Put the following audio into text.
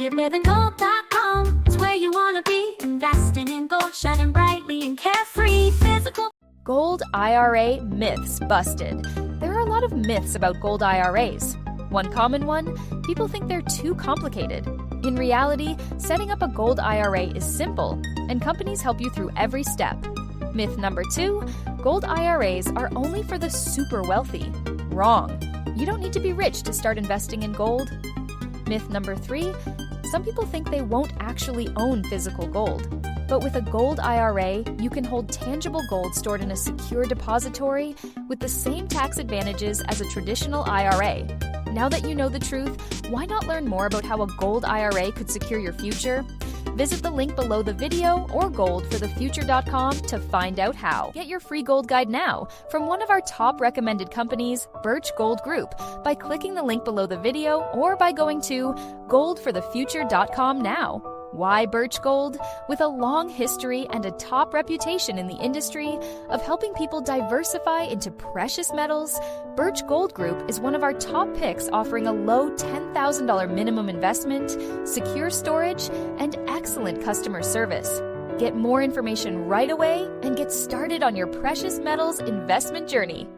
Get livinggold.com. It's where you want to be. Investing in gold, shining brightly and carefree. Physical. Gold IRA myths busted. There are a lot of myths about gold IRAs. One common one, people think they're too complicated. In reality, setting up a gold IRA is simple, and companies help you through every step. Myth number 2, gold IRAs are only for the super wealthy. Wrong. You don't need to be rich to start investing in gold. Myth number 3, some people think they won't actually own physical gold. But with a gold IRA, you can hold tangible gold stored in a secure depository with the same tax advantages as a traditional IRA. Now that you know the truth, why not learn more about how a gold IRA could secure your future? Visit the link below the video or goldforthefuture.com to find out how. Get your free gold guide now from one of our top recommended companies, Birch Gold Group, by clicking the link below the video or by going to goldforthefuture.com now. Why Birch Gold? With a long history and a top reputation in the industry of helping people diversify into precious metals, Birch Gold Group is one of our top picks, offering a low $10,000 minimum investment, secure storage, and excellent customer service. Get more information right away and get started on your precious metals investment journey.